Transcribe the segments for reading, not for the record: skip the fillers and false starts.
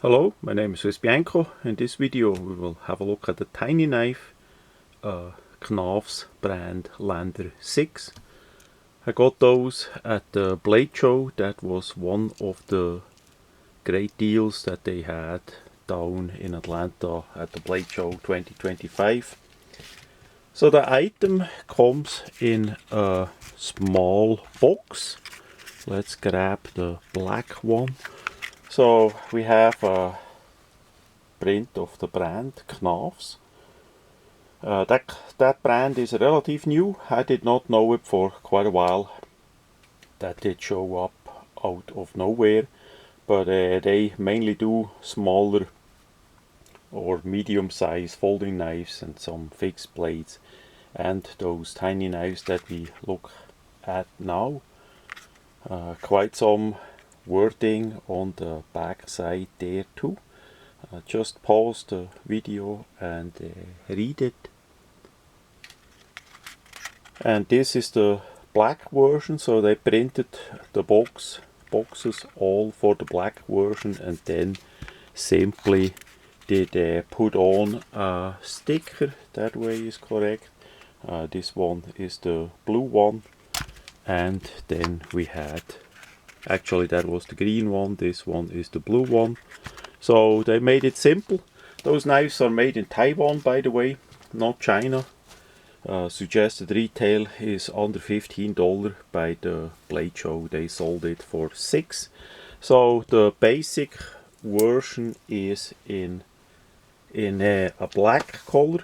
Hello, my name is Swiss Bianco. In this video we will have a look at the tiny knife Knafs brand Lander 6. I got those at the Blade Show. That was one of the great deals that they had down in Atlanta at the Blade Show 2025. So the item comes in a small box. Let's grab the black one. So we have a print of the brand Knafs. That brand is relatively new. I did not know it for quite a while. That did show up out of nowhere, but they mainly do smaller or medium size folding knives and some fixed blades, and those tiny knives that we look at now. Quite some wording on the back side there too. Just pause the video and read it. And this is the black version, so they printed the boxes all for the black version, and then simply did put on a sticker. That way is correct. This one is the blue one, and then we had, actually that was the green one, this one is the blue one. So they made it simple. Those knives are made in Taiwan, by the way, not China. Suggested retail is under $15 by the Blade Show. They sold it for $6. So the basic version is in a black color,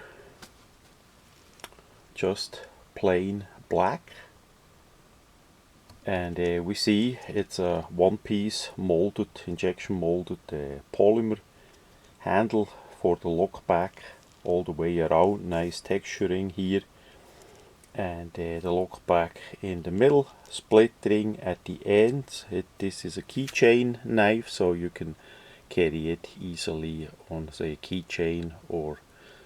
just plain black. And we see it's a one-piece molded, injection molded polymer handle for the lock back all the way around. Nice texturing here, and the lock back in the middle, split ring at the end. This is a keychain knife, so you can carry it easily on, say, a keychain or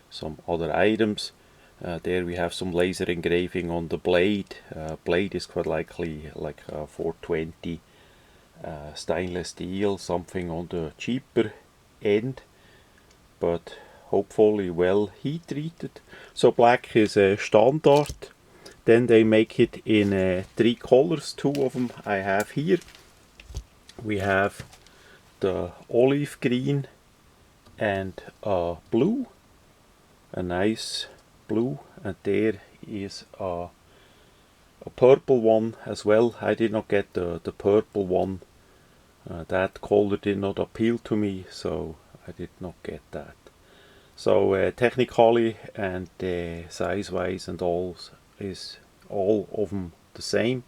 some other items. There we have some laser engraving on the blade. Blade is quite likely like a 420 stainless steel, something on the cheaper end, but hopefully well heat treated. So black is a standard. Then they make it in 3 colors. 2 of them I have here. We have the olive green and blue, a nice blue, and there is a purple one as well. I did not get the purple one. That color did not appeal to me, so I did not get that. So technically and size wise and all is all of them the same,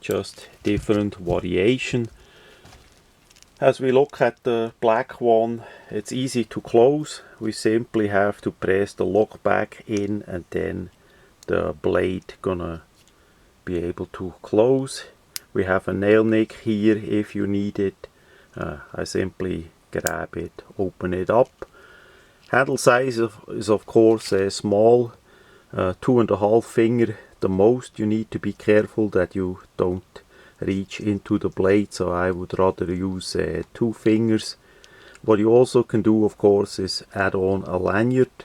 just different variation. As we look at the black one, it's easy to close. We simply have to press the lock back in, and then the blade gonna be able to close. We have a nail nick here if you need it. I simply grab it, open it up. Handle size is of course small, 2.5 finger the most. You need to be careful that you don't reach into the blade, so I would rather use 2 fingers. What you also can do, of course, is add on a lanyard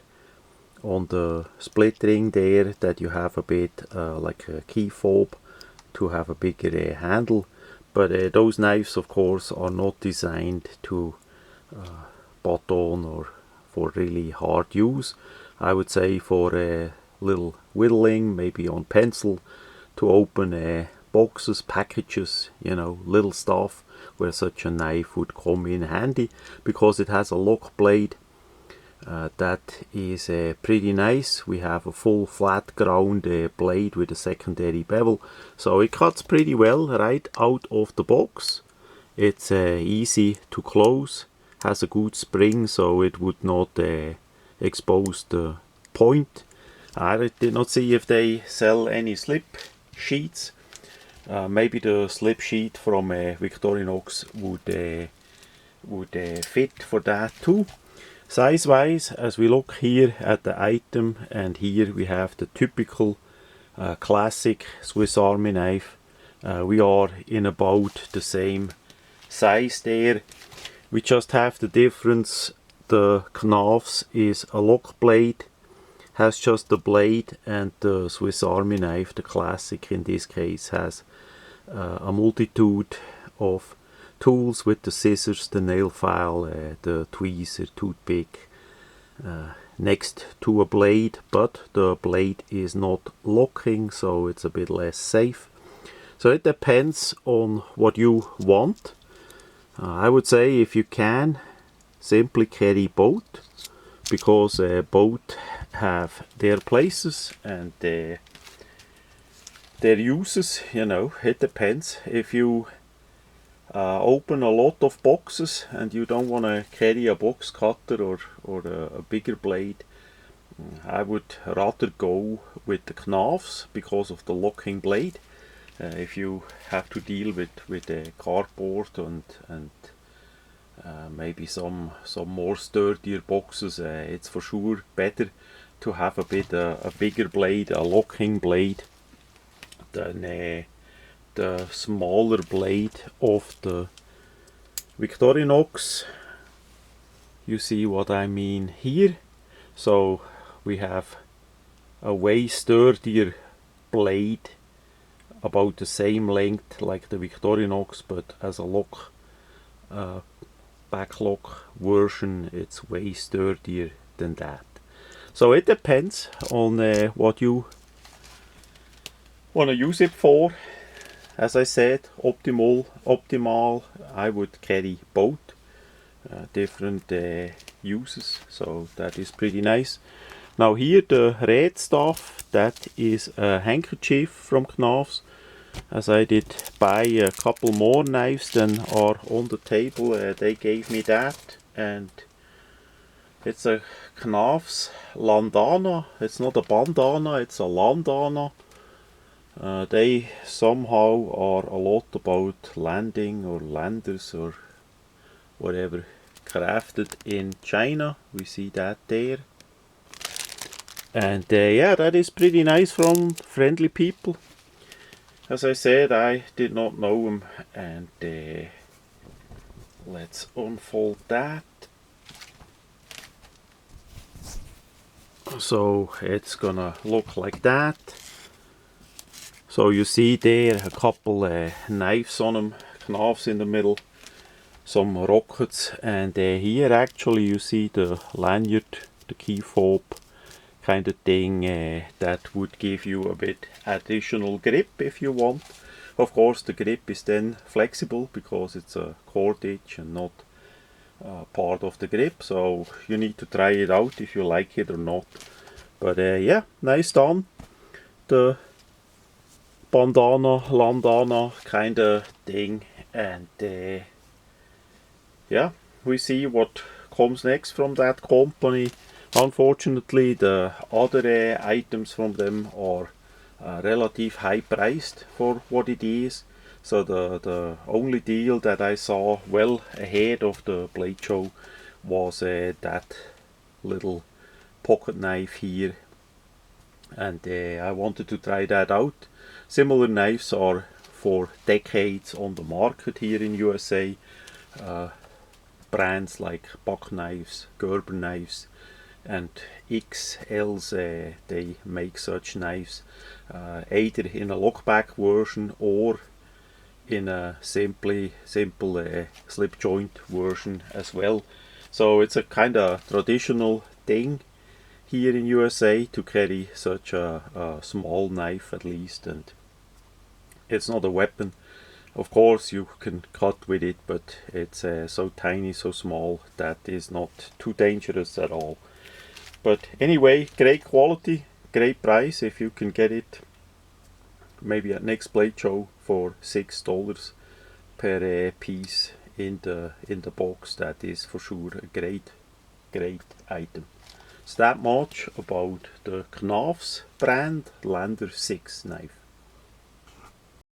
on the split ring there, that you have a bit like a key fob to have a bigger handle. But those knives, of course, are not designed to button or for really hard use. I would say for a little whittling, maybe on pencil, to open boxes, packages, you know, little stuff, where such a knife would come in handy, because it has a lock blade that is pretty nice. We have a full flat ground blade with a secondary bevel, so it cuts pretty well right out of the box. It's easy to close, has a good spring, so it would not expose the point. I did not see if they sell any slip sheets. Maybe the slip sheet from Victorinox would fit for that too. Size wise, as we look here at the item, and here we have the typical classic Swiss Army knife. We are in about the same size there. We just have the difference. The Knafs is a lock blade, has just the blade, and the Swiss Army knife, the classic in this case, has a multitude of tools with the scissors, the nail file, the tweezer, toothpick, next to a blade, but the blade is not locking, so it's a bit less safe. So it depends on what you want. I would say if you can, simply carry both, because both have their places and their uses, you know. It depends. If you open a lot of boxes and you don't want to carry a box cutter or a bigger blade, I would rather go with the Knafs because of the locking blade. If you have to deal with cardboard and maybe some more sturdier boxes, it's for sure better to have a bigger blade, a locking blade, than the smaller blade of the Victorinox. You see what I mean here. So we have a way sturdier blade, about the same length like the Victorinox, but as a lock, back lock version, it's way sturdier than that. So it depends on what you want to use it for. As I said, optimal, I would carry both, different uses, so that is pretty nice. Now here the red stuff, that is a handkerchief from Knafs. As I did buy a couple more knives than are on the table, they gave me that, and it's a Knafs landana. It's not a bandana, it's a landana. They somehow are a lot about landing or landers or whatever, crafted in China. We see that there. And yeah, that is pretty nice from friendly people. As I said, I did not know him, and let's unfold that. So it's gonna look like that. So you see there a couple knives on them, Knafs in the middle, some rockets, and here actually you see the lanyard, the key fob kind of thing, that would give you a bit additional grip if you want. Of course the grip is then flexible because it's a cordage and not part of the grip, so you need to try it out if you like it or not. But yeah, nice done. The bandana, landana kind of thing, and yeah, we see what comes next from that company. Unfortunately, the other items from them are relative high priced for what it is. So the only deal that I saw well ahead of the blade show was that little pocket knife here, and I wanted to try that out. Similar knives are for decades on the market here in USA. Brands like Buck knives, Gerber knives, and XLs, they make such knives, either in a lockback version or in a simple slip joint version as well. So it's a kind of traditional thing here in USA to carry such a small knife, at least, and it's not a weapon. Of course you can cut with it, but it's so tiny, so small, that is not too dangerous at all. But anyway, great quality, great price if you can get it maybe at next blade show for $6 per piece in the box. That is for sure a great item. So that much about the Knafs brand Lander 6 knife.